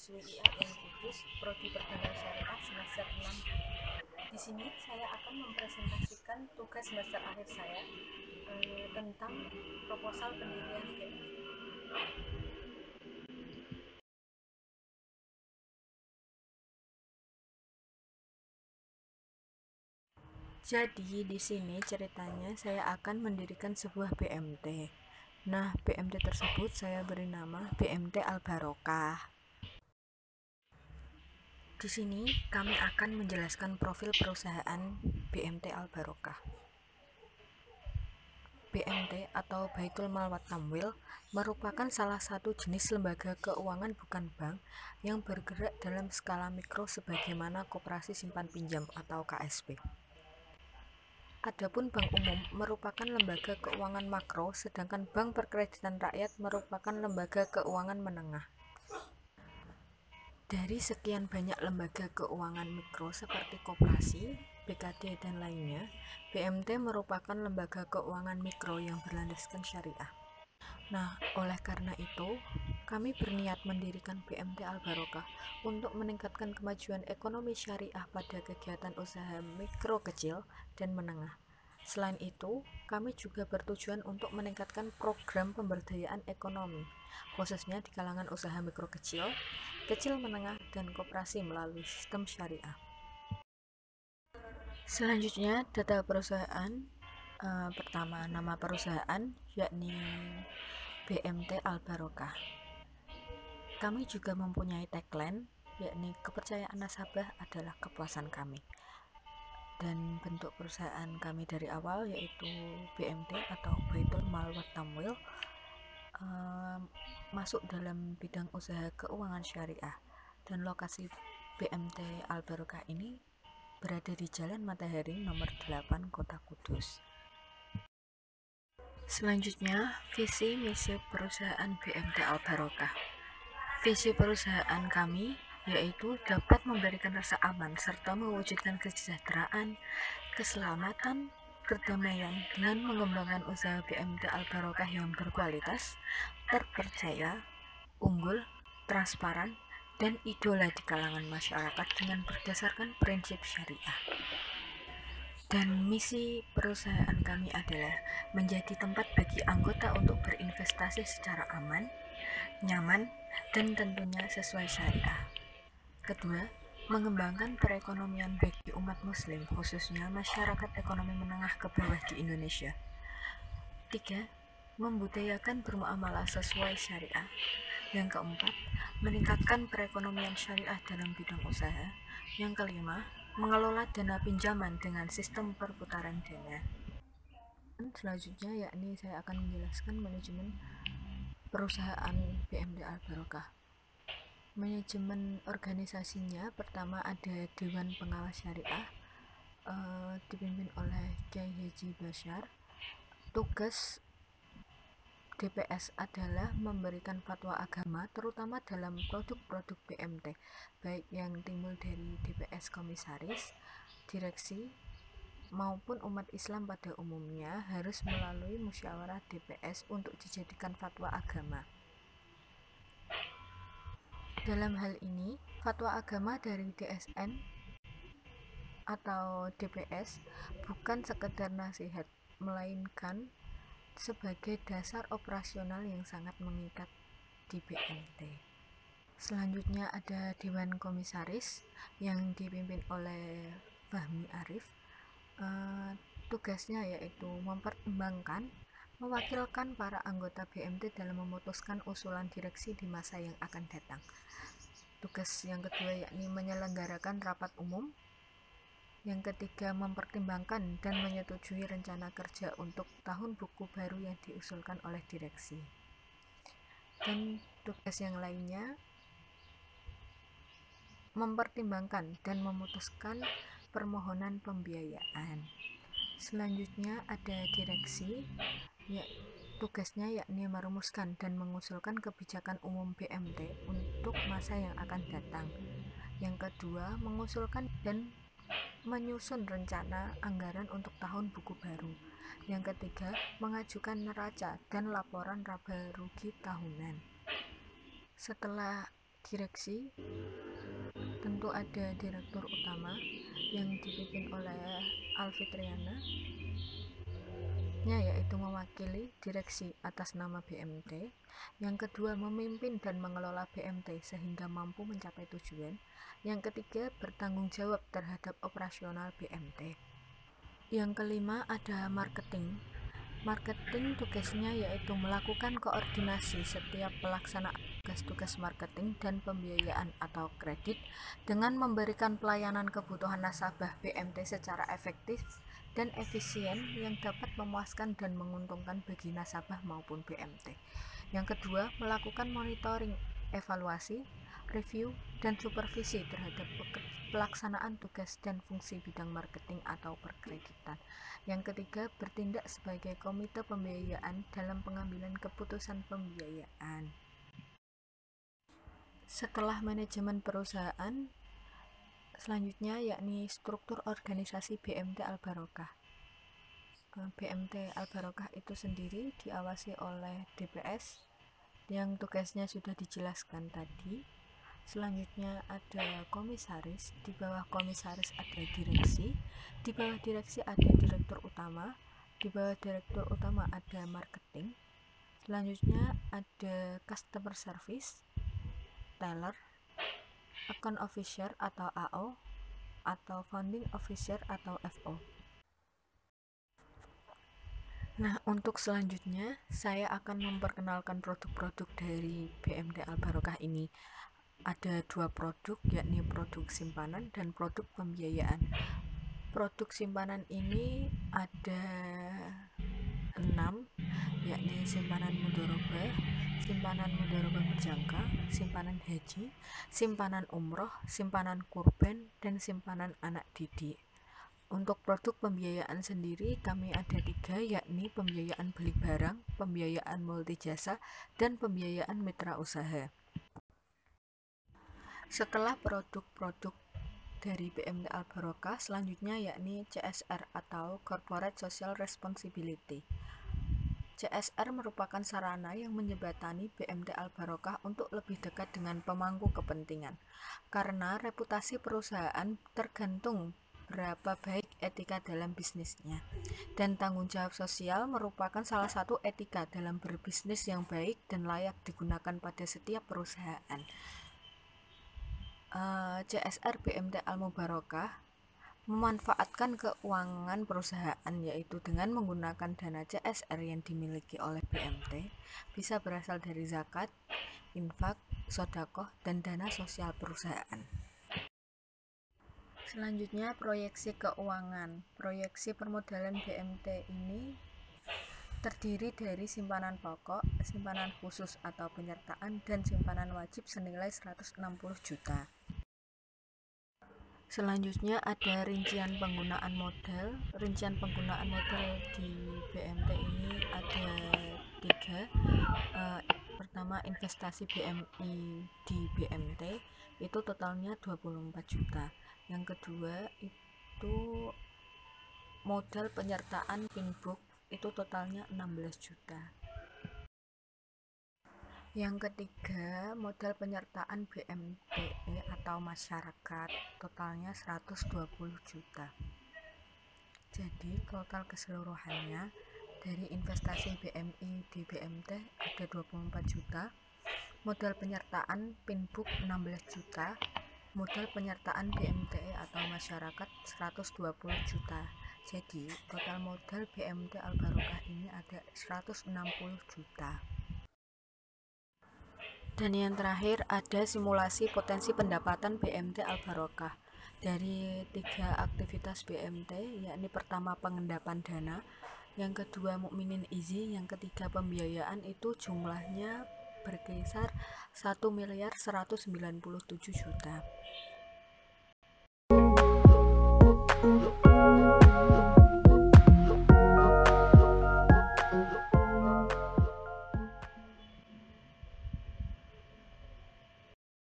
mahasiswi IAIN Kudus, Prodi Perbankan Syariah semester 6. Di sini saya akan mempresentasikan tugas semester akhir saya tentang proposal pendirian BMT. Jadi di sini ceritanya saya akan mendirikan sebuah BMT. Nah, BMT tersebut saya beri nama BMT Al Barokah. Di sini kami akan menjelaskan profil perusahaan BMT Al Barokah. BMT atau Baitul Mal wat Tamwil merupakan salah satu jenis lembaga keuangan bukan bank yang bergerak dalam skala mikro sebagaimana koperasi simpan pinjam atau KSP. Adapun bank umum merupakan lembaga keuangan makro, sedangkan bank perkreditan rakyat merupakan lembaga keuangan menengah. Dari sekian banyak lembaga keuangan mikro seperti koperasi, BKD, dan lainnya, BMT merupakan lembaga keuangan mikro yang berlandaskan syariah. Nah, oleh karena itu, kami berniat mendirikan BMT Al Barokah untuk meningkatkan kemajuan ekonomi syariah pada kegiatan usaha mikro kecil dan menengah. Selain itu, kami juga bertujuan untuk meningkatkan program pemberdayaan ekonomi, khususnya di kalangan usaha mikro kecil, kecil menengah, dan koperasi melalui sistem syariah. Selanjutnya, data perusahaan. Pertama, nama perusahaan yakni BMT Al Barokah. Kami juga mempunyai tagline yakni kepercayaan nasabah adalah kepuasan kami. Dan bentuk perusahaan kami dari awal yaitu BMT atau Baitul Mal wat Tamwil masuk dalam bidang usaha keuangan syariah, dan lokasi BMT Al Barokah ini berada di Jalan Matahari nomor 8 Kota Kudus. Selanjutnya, visi misi perusahaan BMT Al Barokah. Visi perusahaan kami yaitu dapat memberikan rasa aman serta mewujudkan kesejahteraan, keselamatan, perdamaian dengan mengembangkan usaha BMT Al Barokah yang berkualitas, terpercaya, unggul, transparan, dan idola di kalangan masyarakat dengan berdasarkan prinsip syariah. Dan misi perusahaan kami adalah menjadi tempat bagi anggota untuk berinvestasi secara aman, nyaman, dan tentunya sesuai syariah. Kedua, mengembangkan perekonomian bagi umat muslim, khususnya masyarakat ekonomi menengah ke bawah di Indonesia. Tiga, membudayakan bermuamalah sesuai syariah. Yang keempat, meningkatkan perekonomian syariah dalam bidang usaha. Yang kelima, mengelola dana pinjaman dengan sistem perputaran dana. Selanjutnya yakni saya akan menjelaskan manajemen perusahaan BMT Al Barokah. Manajemen organisasinya, pertama ada Dewan Pengawas Syariah dipimpin oleh Kyai Haji Basyar. Tugas DPS adalah memberikan fatwa agama terutama dalam produk-produk BMT, baik yang timbul dari DPS komisaris, direksi, maupun umat Islam pada umumnya harus melalui musyawarah DPS untuk dijadikan fatwa agama. Dalam hal ini, fatwa agama dari DSN atau DPS bukan sekedar nasihat, melainkan sebagai dasar operasional yang sangat mengikat di BMT. Selanjutnya ada Dewan Komisaris yang dipimpin oleh Fahmi Arif. Tugasnya yaitu mempertimbangkan, mewakilkan para anggota BMT dalam memutuskan usulan direksi di masa yang akan datang. Tugas yang kedua yakni menyelenggarakan rapat umum. Yang ketiga, mempertimbangkan dan menyetujui rencana kerja untuk tahun buku baru yang diusulkan oleh direksi. Dan tugas yang lainnya, mempertimbangkan dan memutuskan permohonan pembiayaan. Selanjutnya ada direksi, tugasnya yakni merumuskan dan mengusulkan kebijakan umum BMT untuk masa yang akan datang. Yang kedua, mengusulkan dan menyusun rencana anggaran untuk tahun buku baru. Yang ketiga, mengajukan neraca dan laporan laba rugi tahunan. Setelah Direksi tentu ada direktur utama yang dipimpin oleh Alfitriana, yaitu mewakili direksi atas nama BMT. Yang kedua, memimpin dan mengelola BMT sehingga mampu mencapai tujuan. Yang ketiga, bertanggung jawab terhadap operasional BMT. Yang kelima, ada marketing. Marketing tugasnya yaitu melakukan koordinasi setiap pelaksanaan tugas-tugas marketing dan pembiayaan atau kredit dengan memberikan pelayanan kebutuhan nasabah BMT secara efektif dan efisien yang dapat memuaskan dan menguntungkan bagi nasabah maupun BMT. Yang kedua, melakukan monitoring, evaluasi, review, dan supervisi terhadap pelaksanaan tugas dan fungsi bidang marketing atau perkreditan. Yang ketiga, bertindak sebagai komite pembiayaan dalam pengambilan keputusan pembiayaan. Setelah manajemen perusahaan, selanjutnya yakni struktur organisasi BMT Al-Barokah. BMT Al-Barokah itu sendiri diawasi oleh DPS yang tugasnya sudah dijelaskan tadi. Selanjutnya ada komisaris, di bawah komisaris ada direksi, di bawah direksi ada direktur utama, di bawah direktur utama ada marketing. Selanjutnya ada customer service, teller, account officer atau AO, atau founding officer atau FO. Nah, untuk selanjutnya saya akan memperkenalkan produk-produk dari BMT Al-Barokah ini. Ada dua produk, yakni produk simpanan dan produk pembiayaan. Produk simpanan ini ada 6, yakni simpanan mudharabah, simpanan mudharabah berjangka, simpanan haji, simpanan umroh, simpanan kurban, dan simpanan anak didik. Untuk produk pembiayaan sendiri kami ada 3, yakni pembiayaan beli barang, pembiayaan multijasa, dan pembiayaan mitra usaha. Setelah produk-produk dari BMT Al-Barokah, selanjutnya yakni CSR atau Corporate Social Responsibility. CSR merupakan sarana yang menjembatani BMT Al-Barokah untuk lebih dekat dengan pemangku kepentingan, karena reputasi perusahaan tergantung berapa baik etika dalam bisnisnya, dan tanggung jawab sosial merupakan salah satu etika dalam berbisnis yang baik dan layak digunakan pada setiap perusahaan. CSR BMT Al-Barokah memanfaatkan keuangan perusahaan, yaitu dengan menggunakan dana CSR yang dimiliki oleh BMT bisa berasal dari zakat, infak, sedekah, dan dana sosial perusahaan. Selanjutnya, proyeksi keuangan. Proyeksi permodalan BMT ini terdiri dari simpanan pokok, simpanan khusus atau penyertaan, dan simpanan wajib senilai 160 juta. Selanjutnya ada rincian penggunaan modal. Rincian penggunaan modal di BMT ini ada 3. Pertama, investasi BMI di BMT itu totalnya 24 juta. Yang kedua itu modal penyertaan pinbook itu totalnya 16 juta. Yang ketiga, modal penyertaan BMTE atau masyarakat totalnya 120 juta. Jadi total keseluruhannya dari investasi BMI di BMT ada 24 juta, modal penyertaan pinbook 16 juta, modal penyertaan BMTE atau masyarakat 120 juta. Jadi total modal BMT Al-Barokah ini ada 160 juta. Dan yang terakhir ada simulasi potensi pendapatan BMT Al-Barokah dari 3 aktivitas BMT, yakni pertama pengendapan dana, yang kedua mukminin izi, yang ketiga pembiayaan. Itu jumlahnya berkisar 1.197 juta.